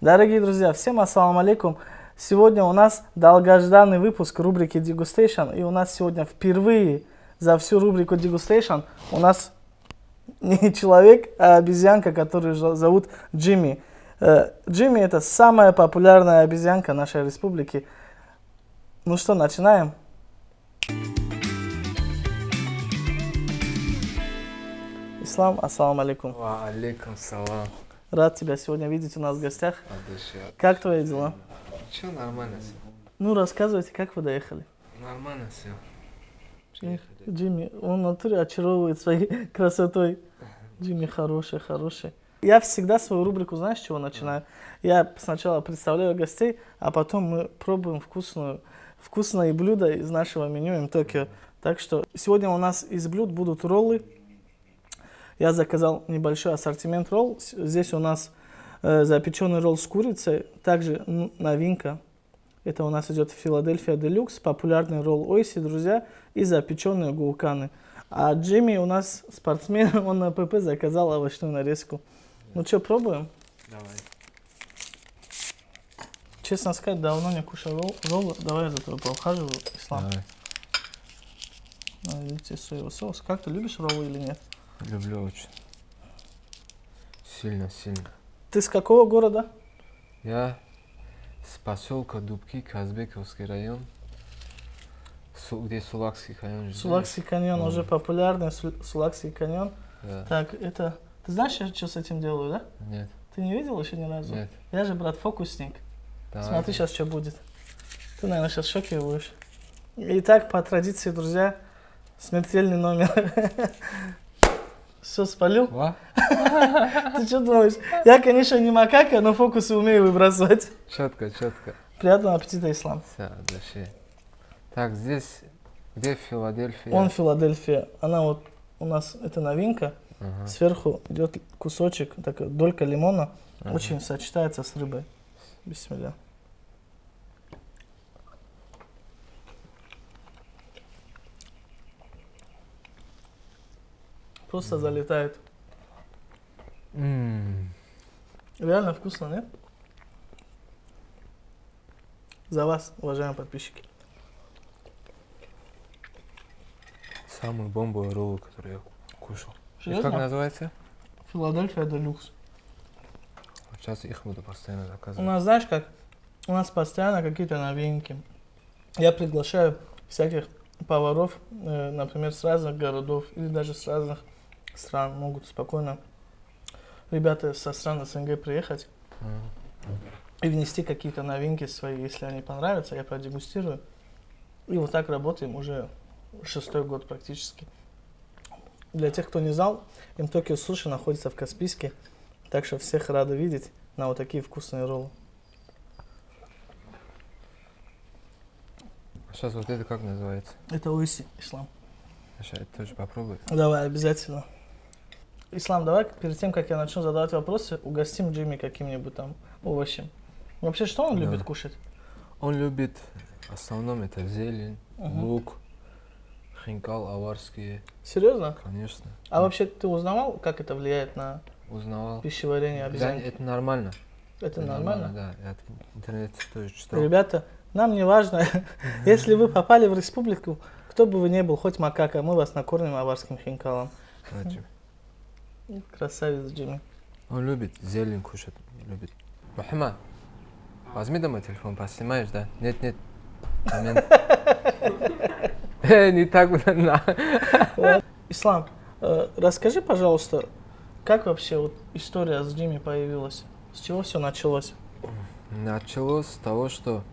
Дорогие друзья, всем ассаламу алейкум. Сегодня у нас долгожданный выпуск рубрики Degustation. И у нас сегодня впервые за всю рубрику Degustation у нас не человек, а обезьянка, которую зовут Джимми. Джимми — это самая популярная обезьянка нашей республики. Ну что, начинаем? Ислам, ассаламу алейкум. Ва алейкум салам. Рад тебя сегодня видеть у нас в гостях. От души. Как твои дела? Че, нормально все? Ну, рассказывайте, как вы доехали. Нормально все. Джимми, он в натуре очаровывает своей красотой. Джимми хороший. Я всегда свою рубрику, знаешь, с чего начинаю? Я сначала представляю гостей, а потом мы пробуем вкусные блюда из нашего меню М-Токио. Так что сегодня у нас из блюд будут роллы. Я заказал небольшой ассортимент ролл. Здесь у нас запеченный ролл с курицей. Также новинка. Это у нас идет Филадельфия Делюкс, популярный ролл Ойси, друзья, и запеченные гулканы. А Джимми у нас спортсмен, он на ПП заказал овощную нарезку. Ну что, пробуем? Давай. Честно сказать, давно не кушал роллы. Давай я за тобой поухаживаю, Ислам. Давай. Видите, соевый соус. Как ты любишь роллы или нет? Люблю очень. Сильно. Ты с какого города? Я с поселка Дубки, Казбековский район. Где Сулакский каньон. Сулакский каньон, уже популярный Сулакский каньон. Да. Так, это... Ты знаешь, я что с этим делаю, да? Нет. Ты не видел еще ни разу? Нет. Я же, брат, фокусник. Давай. Смотри сейчас, что будет. Ты, наверное, сейчас в шоке будешь. Итак, по традиции, друзья, смертельный номер. Все, спалил? Ва? Ты что думаешь? Я, конечно, не макака, но фокусы умею выбрасывать. Четко. Приятного аппетита, Ислам. Все, от души. Так, здесь, где Филадельфия? Он Филадельфия. Она вот у нас, это новинка. Ага. Сверху идет кусочек, такая долька лимона. Очень сочетается с рыбой. Бисмилля. Просто залетает. Реально вкусно, нет? За вас, уважаемые подписчики. Самый бомбовый ролл, который я кушал. И Серьезно? как называется? Филадельфия Делюкс. Сейчас их буду постоянно У заказывать. нас, знаешь как? У нас постоянно какие-то новинки. Я приглашаю всяких поваров, например, с разных городов или даже с разных стран. Могут спокойно ребята со стран СНГ приехать и внести какие-то новинки свои. Если они понравятся, я продегустирую. И вот так работаем уже 6-й год практически. Для тех, кто не знал, М-Токио Суши находится в Каспийске. Так что всех рады видеть на вот такие вкусные роллы. Сейчас вот это как называется? Это Ойси, Ислам. Сейчас это тоже попробую. Давай, обязательно. Ислам, давай перед тем, как я начну задавать вопросы, угостим Джимми каким-нибудь там овощем. Вообще, что он любит кушать? Он любит, в основном, это зелень, лук, хинкал, аварские. Серьезно? Конечно. А вообще, ты узнавал, как это влияет на Узнавал. пищеварение Да, обезьянки? это нормально. Это нормально? Да, я в интернете тоже читал. Ребята, нам не важно, если вы попали в республику, кто бы вы ни был, хоть макака, мы вас накормим аварским хинкалом. Значит, Красавец Джимми. он любит зелень кушать, любит. Мухаммад, возьми домой телефон, поснимаешь, да? Нет. Момент. Не так. Ислам, расскажи, пожалуйста, как вообще вот история с Джимми появилась? С чего все началось? Началось с того, что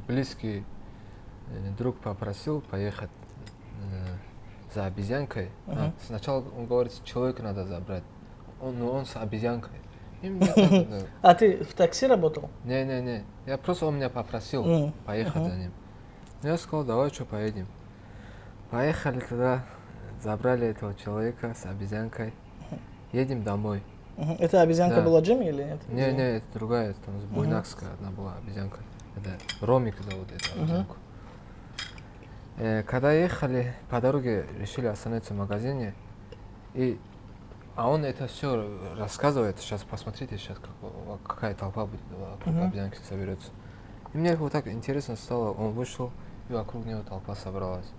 близкий друг попросил поехать за обезьянкой. Сначала он говорит, человека надо забрать. Он с обезьянкой. А ты в такси работал? Не. Он меня попросил поехать за ним. Я сказал, давай что, поедем. Поехали туда, забрали этого человека с обезьянкой. Едем домой. Это обезьянка Да. была Джимми или нет? Не, это другая, это буйнакская одна была обезьянка. Это Ромик зовут эту обезьянку. Когда ехали, по дороге решили остановиться в магазине. И А он это все рассказывает. Сейчас посмотрите, сейчас какая толпа будет вокруг обезьянки соберется. И мне вот так интересно стало. Он вышел, и вокруг него толпа собралась.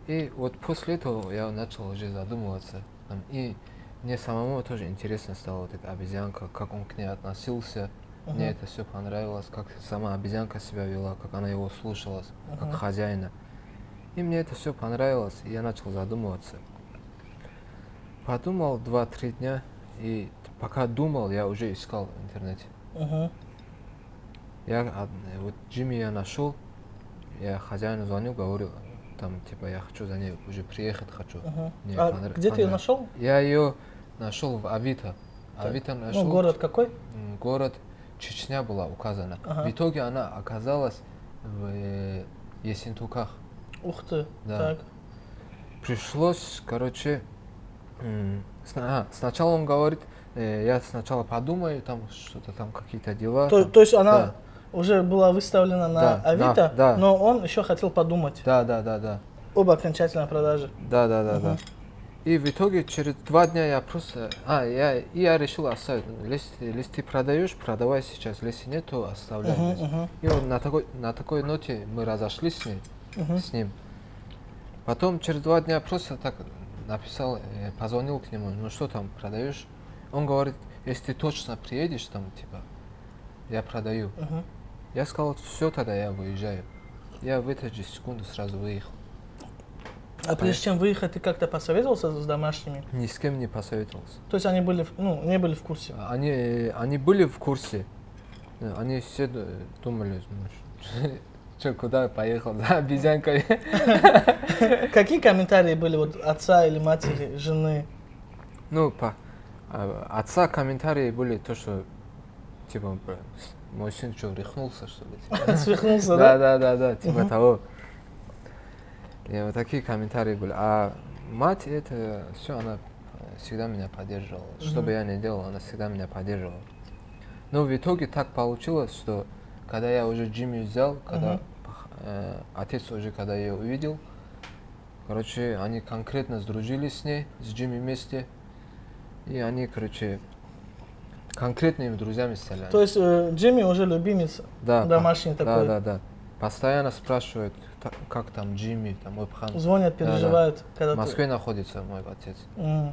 И вот после этого я начал уже задумываться. И мне самому тоже интересно стало вот эта обезьянка, как он к ней относился. Мне это все понравилось, как сама обезьянка себя вела, как она его слушалась, как хозяина. И мне это все понравилось, и я начал задумываться. Подумал 2-3 дня, и пока думал, я уже искал в интернете. Вот Джимми я нашел, я хозяину звонил, говорил, там, типа, я хочу за ней уже приехать, хочу. А где ты ее нашел? Я ее нашел в Авито. Авито нашел. Ну, город какой? Город Чечня была указана. В итоге она оказалась в Ессентуках. Ух ты, Да. так. Пришлось, короче, сначала он говорит, я сначала подумаю, там что-то там какие-то дела. То есть она уже была выставлена на Авито, да. но он еще хотел подумать. Да. Об окончательной продаже. Да. И в итоге через 2 дня я просто, я решил оставить. Если ты продаешь, продавай сейчас, если нет, то оставляй. И вот на такой ноте мы разошлись с ним. Потом через 2 дня просто так написал, позвонил к нему, ну что там, продаешь? Он говорит, если ты точно приедешь, там, типа, я продаю. Я сказал, все, тогда я выезжаю. Я в эту же секунду сразу выехал. А прежде чем выехать, ты как-то посоветовался с домашними? Ни с кем не посоветовался. То есть они были, не были в курсе? Они были в курсе. Они все думали, что, куда поехал, да, обезьянкой. Какие комментарии были вот отца или матери, жены? Ну, отца комментарии были то, что, типа, мой сын что, рехнулся, что ли? Свихнулся, да? Да, типа того. И вот такие комментарии были. А мать, это все, она всегда меня поддерживала. Что бы я ни делал, она всегда меня поддерживала. Но в итоге так получилось, что когда я уже Джимми взял, когда отец уже, когда я ее увидел, короче, они конкретно сдружились с ней, с Джимми вместе. И они, короче, конкретными друзьями стали. То есть Джимми уже любимец домашний такой? Да. Постоянно спрашивают, как там Джимми, там мой пхан. Звонят, переживают. Да. В Москве находится мой отец.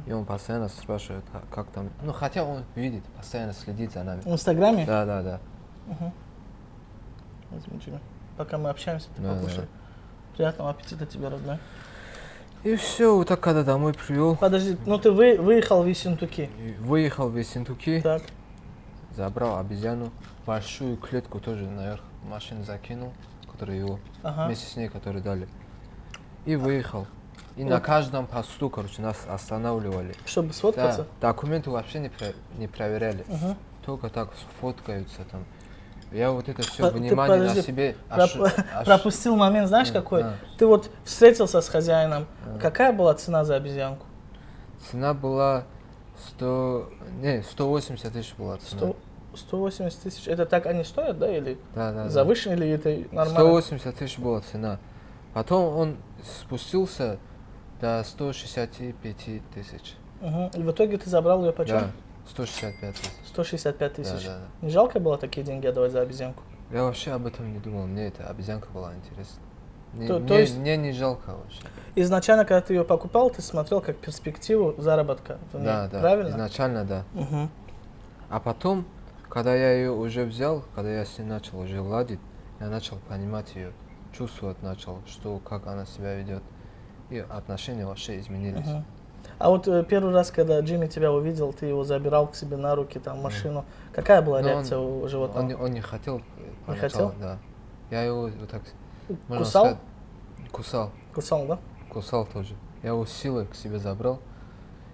И он постоянно спрашивает, как там. Ну, хотя он видит, постоянно следит за нами. В Инстаграме? Да. Возьми, Джимми. Пока мы общаемся, ты покушай. Приятного аппетита тебе, родной. И все, вот так, когда домой привел. Подожди, ну ты выехал в Ессентуки. Выехал в Ессентуки. Так. Забрал обезьяну. Большую клетку тоже наверх машину закинул, которую его, вместе с ней, которую дали. И выехал. И на каждом посту, короче, нас останавливали. Чтобы сфоткаться? Да, документы вообще не проверяли. Только так сфоткаются там. Я вот это все внимание на себе пропустил момент, знаешь какой? Ты вот встретился с хозяином. Какая была цена за обезьянку? Цена была 180 тысяч была цена. 180 тысяч. Это так они стоят, да? Или да, завышено, или это нормально? 180 тысяч была цена. Потом он спустился до 165 тысяч. И в итоге ты забрал ее почем? Да, 165 тысяч. 165 тысяч. Да. Не жалко было такие деньги отдавать за обезьянку? Я вообще об этом не думал. Мне эта обезьянка была интересна. Мне не жалко вообще. Изначально, когда ты ее покупал, ты смотрел как перспективу заработка в ней, да, правильно? Изначально, да. А потом, когда я ее уже взял, когда я с ней начал уже ладить, я начал понимать ее, чувствовать начал, как она себя ведет. И отношения вообще изменились. А вот первый раз, когда Джимми тебя увидел, ты его забирал к себе на руки, там, машину. Какая была реакция у животного? Он не хотел. Не хотел? Да. Я его вот так... Кусал? Сказать, кусал. Кусал, да? Кусал тоже. Я его силой к себе забрал.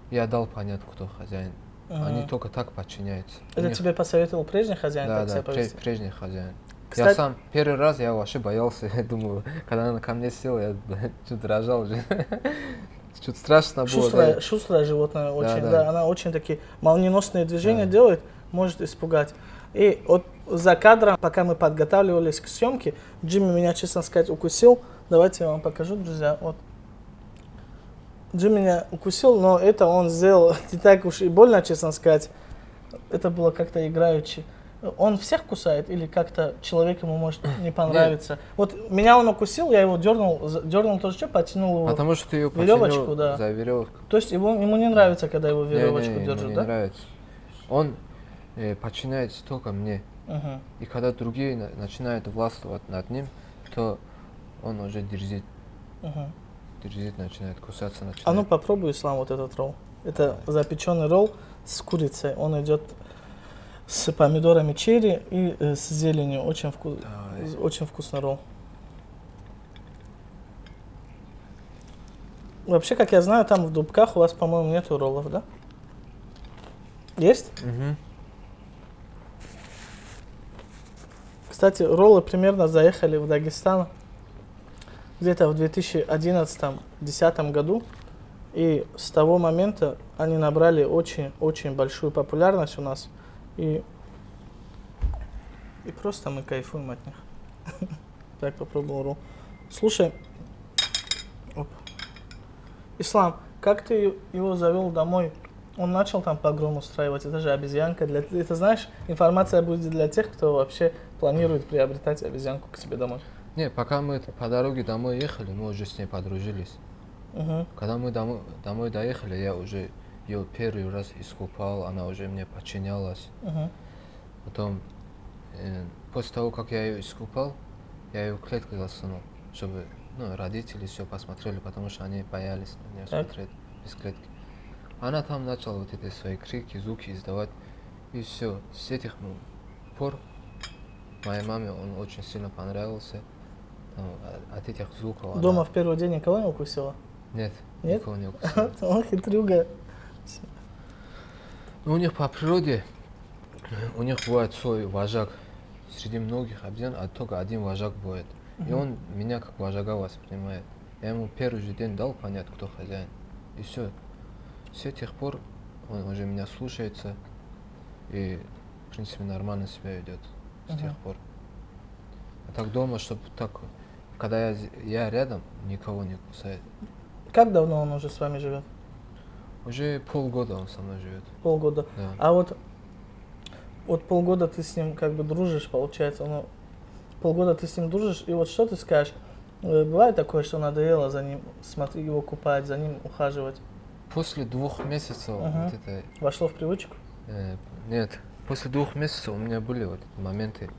Я дал понять, кто хозяин. Они только так подчиняются. Это тебе посоветовал прежний хозяин? Да, прежний хозяин. Кстати... Я сам первый раз я вообще боялся. Я думаю, когда она ко мне села, я чуть дрожал уже. Чуть страшно было. Шустрое животное очень, да. Она очень такие молниеносные движения делает, может испугать. И вот за кадром, пока мы подготавливались к съемке, Джимми меня, честно сказать, укусил. Давайте я вам покажу, друзья. Вот. Джим меня укусил, но это он сделал не так уж и больно, честно сказать. Это было как-то играючи. Он всех кусает или как-то человек ему может не понравиться? Вот меня он укусил, я его дернул тоже что, потянул его. Потому что ты ее веревочку, потянул да. за веревку. То есть ему не нравится, когда его веревочку Не, держат, ему не да? нравится. Он подчиняется только мне. Угу. И когда другие начинают властвовать над ним, то он уже дерзит. Угу. Дерзит, начинает кусаться, начинает. А ну попробуй, Ислам, вот этот ролл. Это запеченный ролл с курицей. Он идет с помидорами черри и с зеленью. Очень вкусный ролл. Вообще, как я знаю, там в Дубках у вас, по-моему, нету роллов, да? Есть? Мгм. Кстати, роллы примерно заехали в Дагестан где-то в 2011-2010 году. И с того момента они набрали очень-очень большую популярность у нас. И просто мы кайфуем от них. Так, попробовал ролл. Слушай, Ислам, как ты его завел домой? Он начал там погром устраивать, это же обезьянка. Это, знаешь, информация будет для тех, кто вообще планирует приобретать обезьянку к себе домой. Не, пока мы по дороге домой ехали, мы уже с ней подружились. Угу. Когда мы домой доехали, я уже ее первый раз искупал, она уже мне подчинялась. Угу. Потом, после того, как я ее искупал, я ее в клетку засунул, чтобы родители все посмотрели, потому что они боялись на нее смотреть без клетки. Она там начала вот эти свои крики, звуки издавать, и все. С этих пор моей маме он очень сильно понравился. От этих звуков Дома в первый день никого не укусила? Нет, Нет? никого не укусила. Он хитрюга. У них по природе, у них бывает свой вожак. Среди многих обезьян только один вожак бывает. И он меня как вожака воспринимает. Я ему первый же день дал понять, кто хозяин. И все. С тех пор он уже меня слушается. И, в принципе, нормально себя ведет с тех пор. А так дома, чтобы так, когда я рядом, никого не кусает. Как давно он уже с вами живет? Уже полгода он со мной живет. Полгода. Да. А вот полгода ты с ним как бы дружишь, получается. Полгода ты с ним дружишь, и вот что ты скажешь? Бывает такое, что надоело за ним смотреть, его купать, за ним ухаживать? После 2 месяцев вот это... Вошло в привычку? Нет. После 2 месяцев у меня были вот моменты,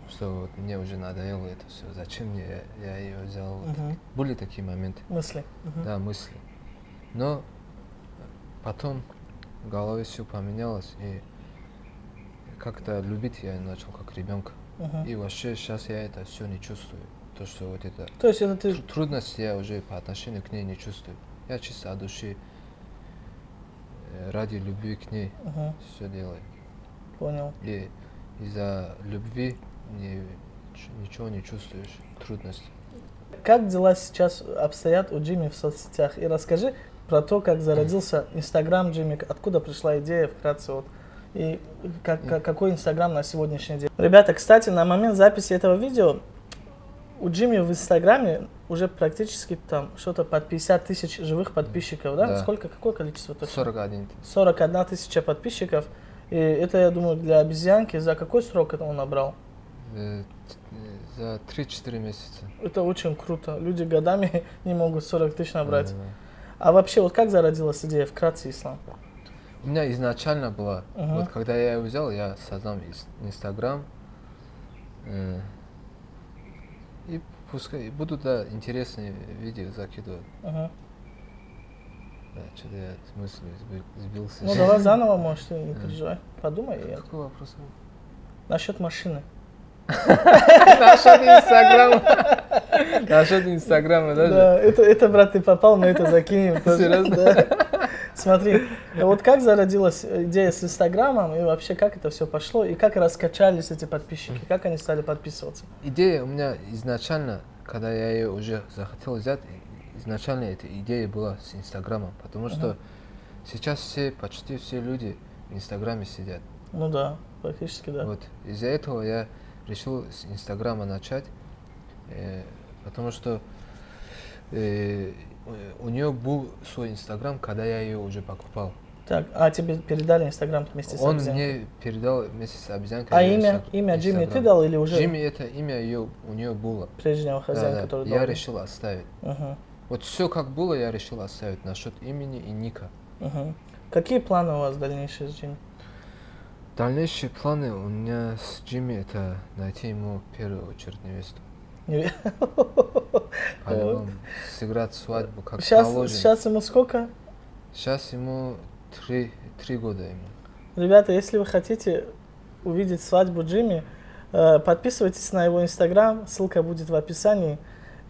что вот мне уже надоело это все. Зачем мне я ее взял? Вот. Были такие моменты. Мысли? Да, мысли. Но потом в голове все поменялось, и как-то любить я начал как ребенка. И вообще сейчас я это все не чувствую. То, что вот это... То есть это ты... Трудности я уже по отношению к ней не чувствую. Я чисто от души, ради любви к ней все делаю. Понял. И из-за любви ничего не чувствуешь, трудностей. Как дела сейчас обстоят у Джимми в соцсетях? И расскажи про то, как зародился Инстаграм Джимми, откуда пришла идея вкратце, вот, и какой Инстаграм на сегодняшний день. Ребята, кстати, на момент записи этого видео у Джимми в Инстаграме уже практически там что-то под 50 тысяч живых подписчиков, да? Да. Сколько, какое количество точно? 41. 41 тысяча подписчиков. И это, я думаю, для обезьянки. За какой срок это он набрал? За 3-4 месяца. Это очень круто. Люди годами не могут 40 тысяч набрать. Да. А вообще, вот как зародилась идея вкратце, Ислам? У меня изначально была, вот когда я ее взял, я создал Инстаграм. И пускай будут интересные видео закидывать. Да, что-то я с мысли сбился. Ну давай заново, может, не переживай. Подумай. Какой вопрос? Насчет машины. Насчет Инстаграма. Насчет Инстаграма даже. Да, это, брат, ты попал, мы это закинем. Серьезно? Да. Смотри, вот как зародилась идея с Инстаграмом, и вообще как это все пошло, и как раскачались эти подписчики, как они стали подписываться? Идея у меня изначально, когда я ее уже захотел взять, изначально эта идея была с Инстаграмом, потому что сейчас почти все люди в Инстаграме сидят. Ну да, практически да. Вот из-за этого я решил с Инстаграма начать, потому что у нее был свой инстаграм, когда я ее уже покупал. Так, а тебе передали инстаграм вместе с Он обезьянкой? мне передал вместе с обезьянкой. А ее имя Джимми ты инстаграм. дал или уже Джимми это имя у нее было. прежнего хозяина, Да, который я дал? решил оставить. Мгм, Вот все как было, я решил оставить насчет имени и ника. мгм. Какие планы у вас дальнейшие с Джимми? Дальнейшие планы у меня с Джимми это найти ему в первую очередь невесту. Не- По-любому сыграть свадьбу как положено. Сейчас ему сколько? Сейчас ему 3 года ему. Ребята, если вы хотите увидеть свадьбу Джимми, подписывайтесь на его инстаграм, ссылка будет в описании.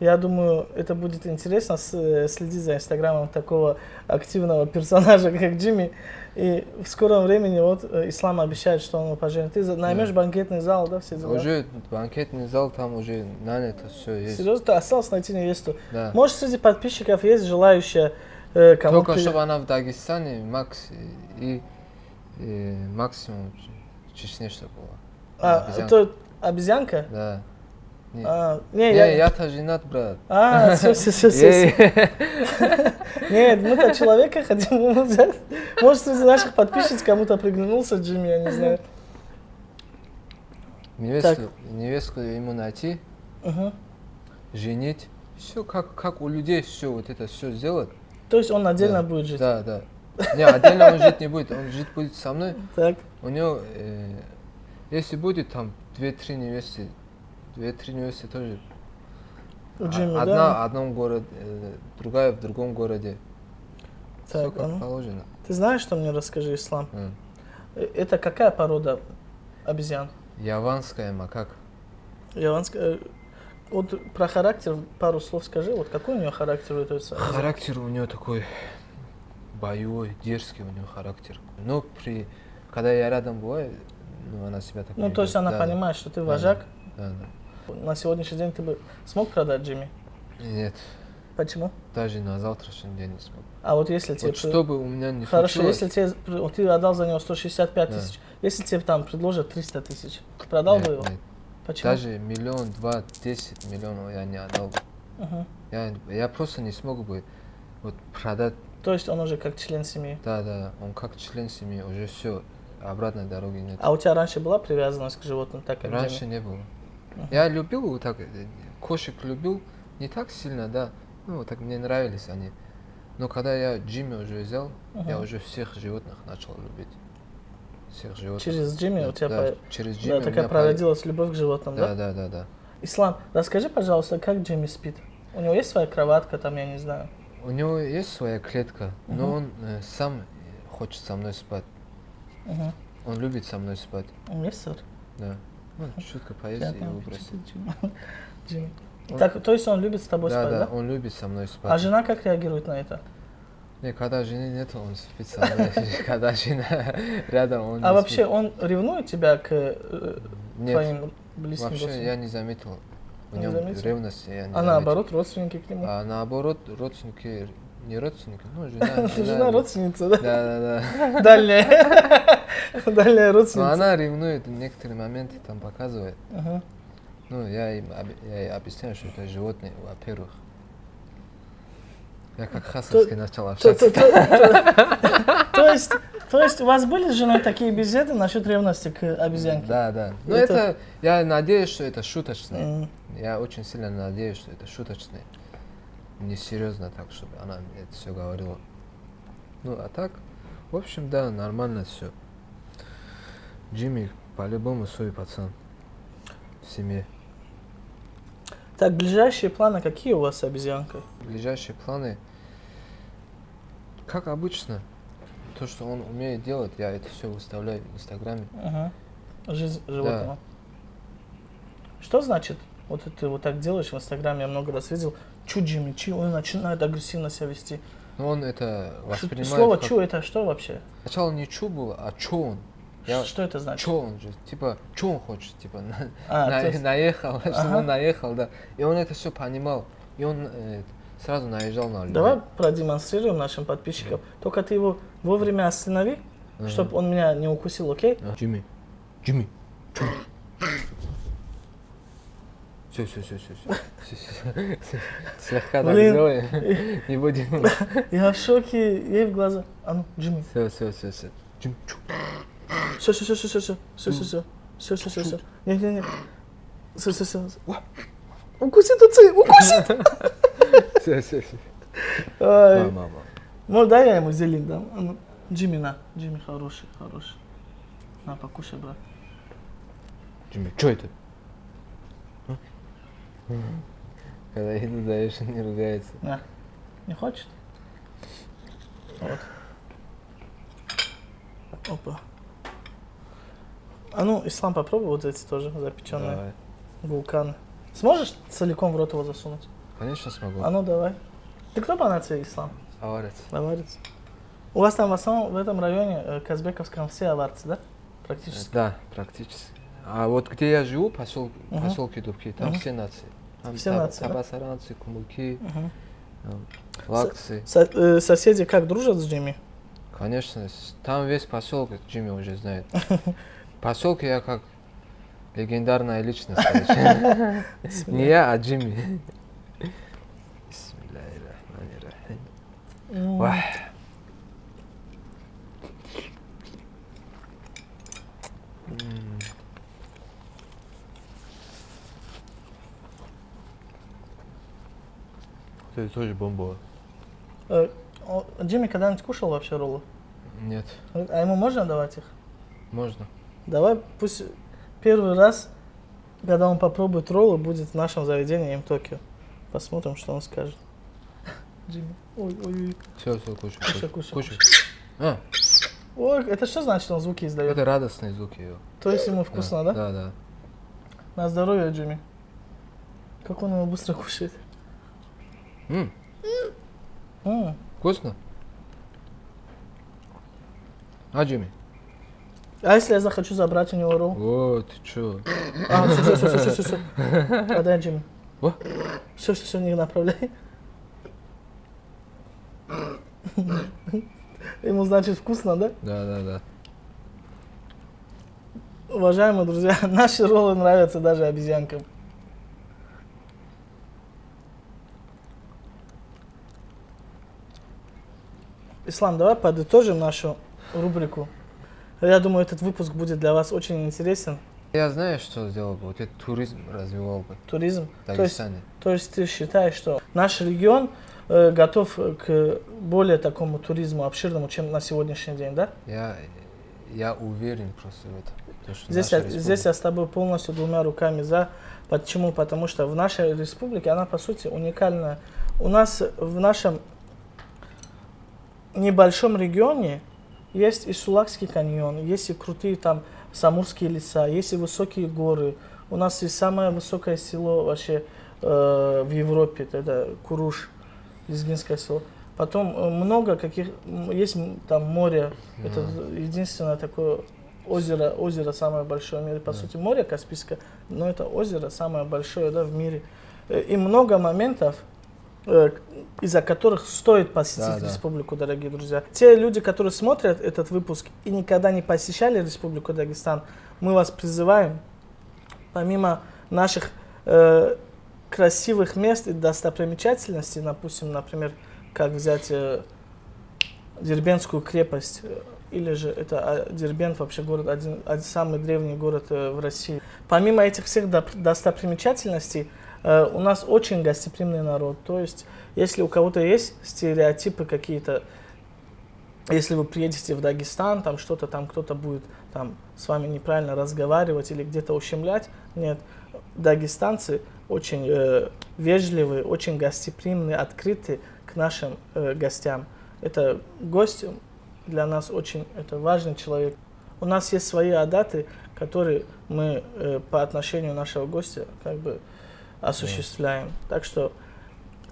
Я думаю, это будет интересно следить за инстаграмом такого активного персонажа, как Джимми. И в скором времени вот Ислам обещает, что он его поженит. Ты наймешь банкетный зал, да, все дела? Уже банкетный зал там уже нанято, все есть. Серьезно? Ты осталось найти невесту? Да. Может, среди подписчиков есть желающие кому Только чтобы она в Дагестане, и максимум в Чечне, чтобы была. Обезьянка. Обезьянка? Да. Я-то женат, брат. все. Нет, мы-то человека хотим ему взять. Может, среди наших подписчиков кому-то приглянулся Джимми, я не знаю. Невестку ему найти, Угу. женить. Все как у людей, все вот это все сделать. То есть он отдельно Да. будет жить? Да. Не, отдельно он жить не будет, он жить будет со мной. Так. У него, если будет там 2-3 невесты тоже. У Джимми, Одна да? в одном городе, другая в другом городе. Все Так, как положено. Ты знаешь, что мне расскажи, Ислам? Это какая порода обезьян? Яванская макак. Яванская. Вот про характер пару слов скажи. Вот какой у нее характер? Характер у нее такой боевой, дерзкий у нее характер. Но когда я рядом бываю, она себя так Ну, то есть она понимает, что ты вожак. Да. На сегодняшний день ты бы смог продать Джимми? Нет. Почему? Даже на завтрашний день не смог. А вот если тебе... Вот чтобы у меня не Хорошо, случилось... если ты отдал за него 165 тысяч, если тебе там предложат 300 тысяч, ты продал бы его? Нет. Почему? Даже 1, 2, 10 миллионов я не отдал бы. Угу. Я просто не смог бы вот продать. То есть он уже как член семьи? Да, он как член семьи, уже все, обратной дороги нет. А у тебя раньше была привязанность к животным, так как Раньше Джимми? не было. Я любил вот так, кошек любил, не так сильно, да, ну вот так мне нравились они. Но когда я Джимми уже взял, я уже всех животных начал любить. Всех животных. Через Джимми у тебя через Джимми такая проводилась любовь к животным, да? Да. Ислам, расскажи, пожалуйста, как Джимми спит? У него есть своя кроватка там, я не знаю? У него есть своя клетка, но он сам хочет со мной спать. Он любит со мной спать. Он есть, сэр? Да. Ну, шутка поесть и выбросить. Джимми. Так, то есть он любит с тобой спать, да? Да, он любит со мной спать. А жена как реагирует на это? Не, когда жены нет, он спит со мной. Когда жена рядом, он не А вообще спит. он ревнует тебя к Нет, твоим близким вообще родственникам? я не заметил. В Не нем заметил? ревности я не А заметил. наоборот, родственники к нему? А наоборот, родственники, не родственники, ну, жена. Жена родственница, да? Да. Дальняя Но родственница. она ревнует, в некоторые моменты там показывает. Ага. Ну, я ей объясняю, что это животные, во-первых. Я как Хасовский начал общаться. То есть у вас были с женой такие беседы насчет ревности к обезьянке? Да. Но это, я надеюсь, что это шуточное. Я очень сильно надеюсь, что это шуточное. Не серьезно так, чтобы она мне это все говорила. Ну, а так, в общем, да, нормально все. Джимми по-любому свой пацан в семье. Так, ближайшие планы какие у вас с обезьянкой? Ближайшие планы, как обычно, то, что он умеет делать, я это все выставляю в Инстаграме. Жизнь животного. Что значит, вот ты вот так делаешь в Инстаграме, я много раз видел, чу Джимми, чу, он начинает агрессивно себя вести. Но он это воспринимает. Слово как... чу это что вообще? Сначала не чу было, а чо он. Что это значит? Чо он же, типа, чо он хочет, типа, есть... наехал, чтобы он наехал, да. И он это все понимал, и он сразу наезжал на людей. Давай продемонстрируем нашим подписчикам. Только ты его вовремя останови, чтобы он меня не укусил, окей? Джимми. Все. Слегка так Блин. сделаем. Не будем. Я в шоке, ей в глаза. А ну, Джимми. Все. Джим, чу. Все. Не. Все. Укусит уцы, укусит! Все. Ай. Мама. Может, дай я ему зелень дам? А ну, Джимми, на. Джимми хороший. На, покушай, брат. Джимми, что это? Когда еду даешь, не ругается. На. Не хочет? Вот. Опа. А ну, Ислам, попробуй вот эти тоже запеченные Давай. вулканы. Сможешь целиком в рот его засунуть? Конечно смогу. А ну, давай. Ты кто по нации, Ислам? Аварец. Аварец. У вас там в основном в этом районе Казбековском все аварцы, да? Практически. Да, практически. А вот где я живу, поселке Дубки, там все нации. Там Все нации, да? табасаранцы, кумыки, лакцы. Соседи как, дружат с Джимми? Конечно, там весь поселок Джимми уже знает. В поселке я как легендарная личность. короче. Не я, а Джимми. Бисмиллахиррахманиррахим. Вах. Это тоже бомба. Джимми когда-нибудь кушал вообще роллы? Нет, А ему можно давать их? можно. Давай, пусть первый раз, когда он попробует роллы, будет в нашем заведении М-Токио. Посмотрим, что он скажет. Джимми. Ой. Все, кушай. А, Ой, это что значит, он звуки издает? это радостные звуки его. То есть ему вкусно, да? Да. На здоровье, Джимми. Как он его быстро кушает. Вкусно? А, Джимми? А если я захочу забрать у него ролл? О, ты чё? А, все. Отдай, Джимми. О? Все, не направляй. Ему, значит, вкусно, да? Да. Уважаемые друзья, наши роллы нравятся даже обезьянкам. Ислам, давай подытожим нашу рубрику. Я думаю, этот выпуск будет для вас очень интересен. Я знаю, что сделал бы. Вот этот туризм развивал бы Туризм. в Дагестане. То есть ты считаешь, что наш регион готов к более такому туризму обширному, чем на сегодняшний день, да? Я уверен просто в этом. То, что Здесь я с тобой полностью двумя руками за. Почему? Потому что в нашей республике она, по сути, уникальная. У нас в нашем небольшом регионе есть и Сулакский каньон, есть и крутые там Самурские леса, есть и высокие горы. У нас есть самое высокое село вообще в Европе, это Куруш, лезгинское село. Потом много каких, есть там море, это единственное такое озеро самое большое в мире. По сути, море Каспийское, но это озеро самое большое, да, в мире. И много моментов, из-за которых стоит посетить республику, дорогие друзья. Те люди, которые смотрят этот выпуск и никогда не посещали республику Дагестан, мы вас призываем, помимо наших красивых мест и достопримечательностей, допустим, например, как взять Дербентскую крепость, или же это Дербент, вообще город, один самый древний город в России. Помимо этих всех достопримечательностей, у нас очень гостеприимный народ. То есть, если у кого-то есть стереотипы какие-то, если вы приедете в Дагестан, там что-то там, кто-то будет там с вами неправильно разговаривать или где-то ущемлять, нет. Дагестанцы очень вежливые, очень гостеприимные, открыты к нашим гостям. Это гость для нас очень важный человек. У нас есть свои адаты, которые мы по отношению нашего гостя как бы осуществляем. Так что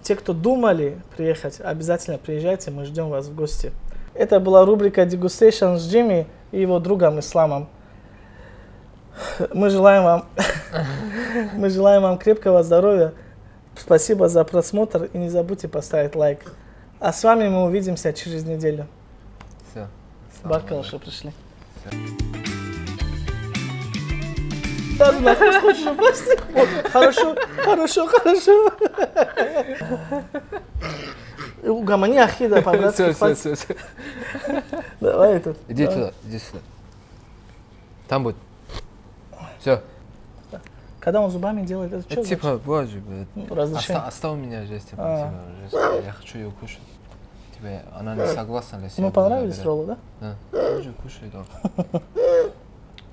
те, кто думали приехать, обязательно приезжайте, мы ждем вас в гости. Это была рубрика Degustation с Джимми и его другом Исламом. Мы желаем вам крепкого здоровья. Спасибо за просмотр и не забудьте поставить лайк. А с вами мы увидимся через неделю. Все. Баркалла, что пришли. Всё. Даже на вкус хочешь упасть? Вот, хорошо, хорошо, хорошо. Угомони Ахида по-братски. Все. Давай этот. Иди давай. туда, иди сюда. Там будет. Все. Когда он зубами делает, это что? Это типа, боже, блядь. Разрешение. Оставь меня здесь, типа, жесть. Я хочу ее кушать. Типа, она не согласна ли? Ему понравились роллы, да? Да. Тоже кушай, да.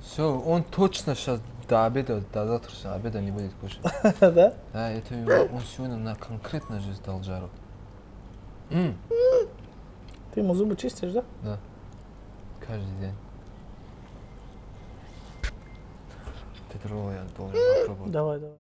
Все, он точно сейчас до обеда, до завтрашнего обеда не будет кушать. Да? Да, это он сегодня на конкретно жизнь дал жару. Ты ему зубы чистишь, да? Да. Каждый день. Этот ролл я должен попробовать. Давай, давай.